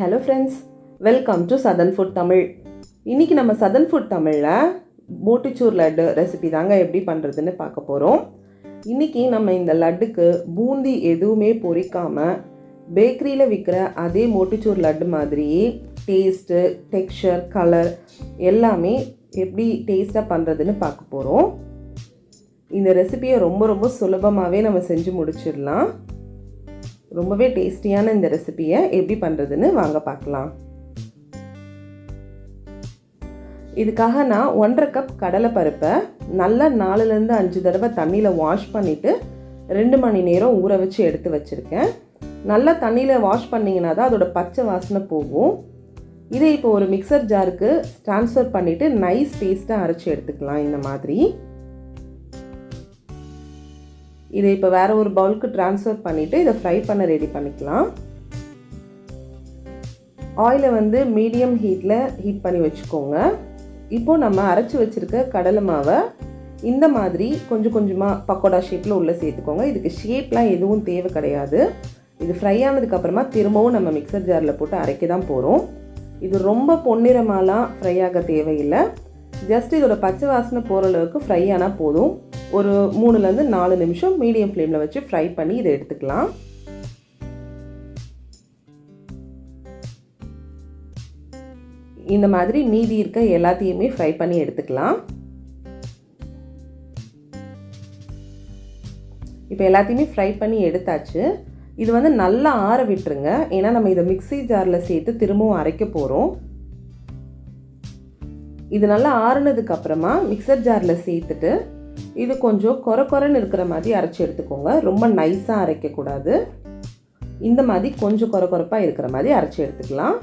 Hello friends, welcome to southernfoodtamil. இன்னைக்கு நம்ம southernfoodtamilல Motichoor laddu recipe தாங்க எப்படி பண்றதுன்னு பார்க்க போறோம். இன்னைக்கு நம்ம இந்த லட்டுக்கு பூந்தி எதுவுமே பொரிக்காம பேக்கரியில விக்கிற அதே Motichoor laddu மாதிரியே டேஸ்ட், டெக்ஸ்சர், கலர் எல்லாமே எப்படி டேஸ்டா பண்றதுன்னு பார்க்க போறோம். இந்த ரெசிபியை ரொம்ப சுலபமாவே நம்ம செஞ்சு முடிச்சிடலாம். ரொம்பவே டேஸ்டியான இந்த ரெசிபியை எப்படி பண்றதுன்னு வாங்க பார்க்கலாம். இதுக்காக நான் 1.5 கப் கடலை பருப்பை நல்லா 4 ல இருந்து 5 தடவை தண்ணியில் வாஷ் பண்ணிட்டு 2 மணி நேரம் ஊற வச்சு எடுத்து வச்சிருக்கேன். நல்லா தண்ணியில் வாஷ் பண்ணிங்கன்னா தான் அதோட பச்சை வாசனை போகும். இதை இப்போ ஒரு மிக்சர் ஜாருக்கு ட்ரான்ஸ்ஃபர் பண்ணிட்டு நைஸ் பேஸ்ட்டாக அரைச்சி எடுத்துக்கலாம். இந்த மாதிரி இதை இப்போ வேற ஒரு பவுலுக்கு ட்ரான்ஸ்ஃபர் பண்ணிவிட்டு இதை ஃப்ரை பண்ண ரெடி பண்ணிக்கலாம். ஆயிலை வந்து மீடியம் ஹீட்டில் ஹீட் பண்ணி வச்சுக்கோங்க. இப்போது நம்ம அரைச்சி வச்சுருக்க கடலை மாவை இந்த மாதிரி கொஞ்சம் கொஞ்சமாக பக்கோடா ஷேப்பில் உள்ளே சேர்த்துக்கோங்க. இதுக்கு ஷேப்லாம் எதுவும் தேவை கிடையாது. இது ஃப்ரை ஆனதுக்கப்புறமா திரும்பவும் நம்ம மிக்சர் ஜாரில் போட்டு அரைக்க தான் போகிறோம். இது ரொம்ப பொன்னிறமாலாம் ஃப்ரை ஆக தேவையில்லை. ஜஸ்ட் இதோட பச்சை வாசனை போகிற அளவுக்கு ஃப்ரை ஆனால் போதும். ஒரு 3 ல இருந்து 4 நிமிஷம் மீடியம் ஃப்ளேமில் வச்சு ஃப்ரை பண்ணி இதை எடுத்துக்கலாம். இந்த மாதிரி மீதி இருக்க எல்லாத்தையுமே ஃப்ரை பண்ணி எடுத்துக்கலாம். இப்போ எல்லாத்தையுமே ஃப்ரை பண்ணி எடுத்தாச்சு. இது வந்து நல்லா ஆற விட்டுருங்க. ஏன்னா நம்ம இதை மிக்ஸி ஜாரில் சேர்த்து திரும்பவும் அரைக்க போகிறோம். இது நல்லா ஆறுனதுக்கு அப்புறமா மிக்சர் ஜாரில் சேர்த்துட்டு இது கொஞ்சம் கொரன்னு இருக்கிற மாதிரி அரைச்சி எடுத்துக்கோங்க. ரொம்ப நைஸாக அரைக்கக்கூடாது. இந்த மாதிரி கொஞ்சம் கொரப்பாக இருக்கிற மாதிரி அரைச்சி எடுத்துக்கலாம்.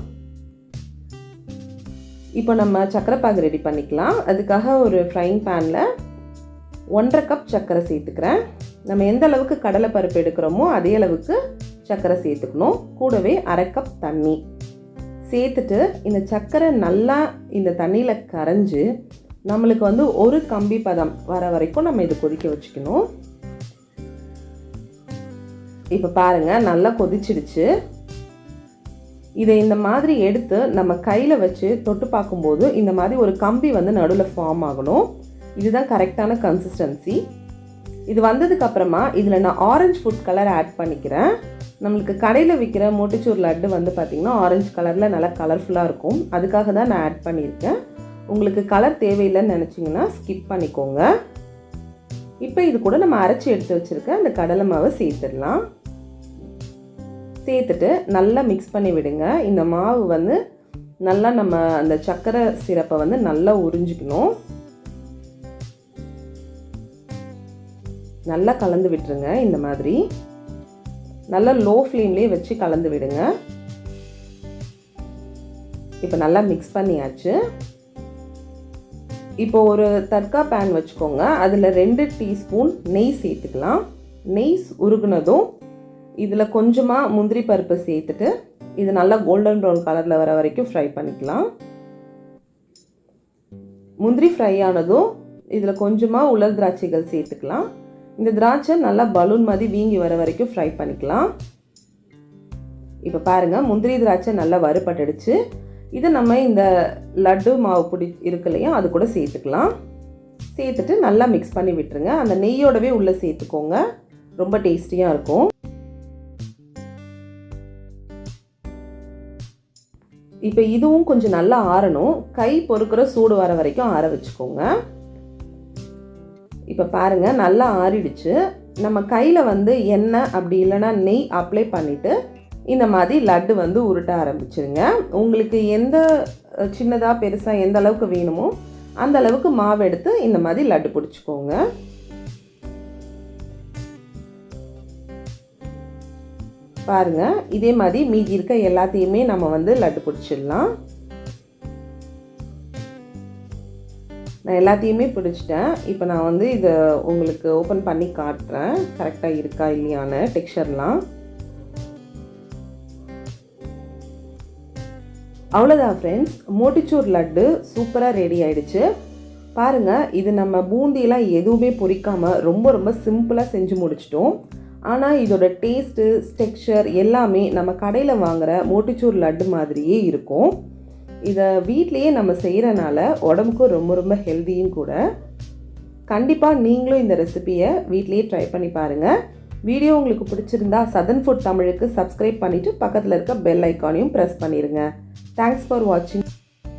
இப்போ நம்ம சர்க்கரை பாகு ரெடி பண்ணிக்கலாம். அதுக்காக ஒரு ஃப்ரைங் பேனில் 1.5 கப் சர்க்கரை சேர்த்துக்கிறேன். நம்ம எந்த அளவுக்கு கடலை பருப்பு எடுக்கிறோமோ அதே அளவுக்கு சர்க்கரை சேர்த்துக்கணும். கூடவே 1/2 கப் தண்ணி சேர்த்துட்டு இந்த சர்க்கரை நல்லா இந்த தண்ணியில் கரைஞ்சி நம்மளுக்கு வந்து ஒரு கம்பி பதம் வர வரைக்கும் நம்ம இது கொதிக்க வச்சுக்கணும். இப்போ பாருங்கள், நல்லா கொதிச்சிடுச்சு. இதை இந்த மாதிரி எடுத்து நம்ம கையில் வச்சு தொட்டு பார்க்கும்போது இந்த மாதிரி ஒரு கம்பி வந்து நடுவில் ஃபார்ம் ஆகணும். இதுதான் கரெக்டான கன்சிஸ்டன்சி. இது வந்ததுக்கப்புறமா இதில் நான் ஆரஞ்சு ஃபுட் கலர் ஆட் பண்ணிக்கிறேன். நம்மளுக்கு கடையில் விற்கிற மோட்டிச்சூர் லட்டு வந்து பார்த்திங்கன்னா ஆரஞ்சு கலரில் நல்லா கலர்ஃபுல்லாக இருக்கும். அதுக்காக தான் நான் ஆட் பண்ணியிருக்கேன். உங்களுக்கு கலர் தேவையில்லைன்னு நினச்சிங்கன்னா ஸ்கிப் பண்ணிக்கோங்க. இப்போ இது கூட நம்ம அரைச்சி எடுத்து வச்சுருக்க அந்த கடலை மாவை சேர்த்துடலாம். சேர்த்துட்டு நல்லா மிக்ஸ் பண்ணி விடுங்க. இந்த மாவு வந்து நல்லா நம்ம அந்த சர்க்கரை சிரப்பை வந்து நல்லா உறிஞ்சிக்கணும். நல்லா கலந்து விட்டுருங்க. இந்த மாதிரி நல்லா லோ ஃப்ளேம்லேயே வச்சு கலந்து விடுங்க. இப்போ நல்லா மிக்ஸ் பண்ணியாச்சு. இப்போ ஒரு தட்கா பேன் வச்சுக்கோங்க. அதில் 2 டீஸ்பூன் நெய் சேர்த்துக்கலாம். நெய் உருகுனதும் இதில் கொஞ்சமாக முந்திரி பருப்பு சேர்த்துட்டு இது நல்லா கோல்டன் ப்ரௌன் கலரில் வர வரைக்கும் ஃப்ரை பண்ணிக்கலாம். முந்திரி ஃப்ரை ஆனதும் இதில் கொஞ்சமாக உலர் திராட்சைகள் சேர்த்துக்கலாம். இந்த திராட்சை நல்லா பலூன் மாதிரி வீங்கி வர வரைக்கும் ஃப்ரை பண்ணிக்கலாம். இப்போ பாருங்கள், முந்திரி திராட்சை நல்லா வறுபட்டுடுச்சு. இதை நம்ம இந்த லட்டு மாவு பொடி இருக்கு இல்லையா, அது கூட சேர்த்துக்கலாம். சேர்த்துட்டு நல்லா மிக்ஸ் பண்ணி விட்டுருங்க. அந்த நெய்யோடவே உள்ளே சேர்த்துக்கோங்க. ரொம்ப டேஸ்டியாக இருக்கும். இப்போ இதுவும் கொஞ்சம் நல்லா ஆறணும். கை பொறுக்கிற சூடு வர வரைக்கும் ஆற வச்சுக்கோங்க. இப்போ பாருங்கள், நல்லா ஆறிடுச்சு. நம்ம கையில் வந்து எண்ணெய் அப்படி இல்லைன்னா நெய் அப்ளை பண்ணிவிட்டு இந்த மாதிரி லட்டு வந்து உருட்ட ஆரம்பிச்சிருங்க. உங்களுக்கு எந்த சின்னதாக பெருசாக எந்த அளவுக்கு வேணுமோ அந்த அளவுக்கு மாவு எடுத்து இந்த மாதிரி லட்டு பிடிச்சிக்கோங்க. பாருங்கள், இதே மாதிரி மீதி இருக்க எல்லாத்தையுமே நம்ம வந்து லட்டு பிடிச்சிடலாம். நான் எல்லாத்தையுமே பிடிச்சிட்டேன். இப்போ நான் வந்து இதை உங்களுக்கு ஓப்பன் பண்ணி காட்டுறேன், கரெக்டாக இருக்கா இல்லையான்னு டெக்ஸ்சர்லாம். அவ்வளோதான் ஃப்ரெண்ட்ஸ், மோட்டிச்சூர் லட்டு சூப்பராக ரெடி ஆயிடுச்சு. பாருங்கள், இது நம்ம பூந்தியெலாம் எதுவுமே பொரிக்காமல் ரொம்ப சிம்பிளாக செஞ்சு முடிச்சிட்டோம். ஆனால் இதோட டேஸ்ட்டு டெக்ஸ்சர் எல்லாமே நம்ம கடையில் வாங்குகிற மோட்டிச்சூர் லட்டு மாதிரியே இருக்கும். இதை வீட்லேயே நம்ம செய்கிறனால உடம்புக்கும் ரொம்ப ரொம்ப ஹெல்த்தியும் கூட. கண்டிப்பாக நீங்களும் இந்த ரெசிபியை வீட்லேயே ட்ரை பண்ணி பாருங்கள். வீடியோ உங்களுக்கு பிடிச்சிருந்தா சதர்ன் ஃபுட் தமிழுக்கு சப்ஸ்கிரைப் பண்ணிவிட்டு பக்கத்தில் இருக்க பெல் ஐக்கானையும் ப்ரெஸ் பண்ணிடுங்க. தேங்க்ஸ் ஃபார் வாட்சிங்.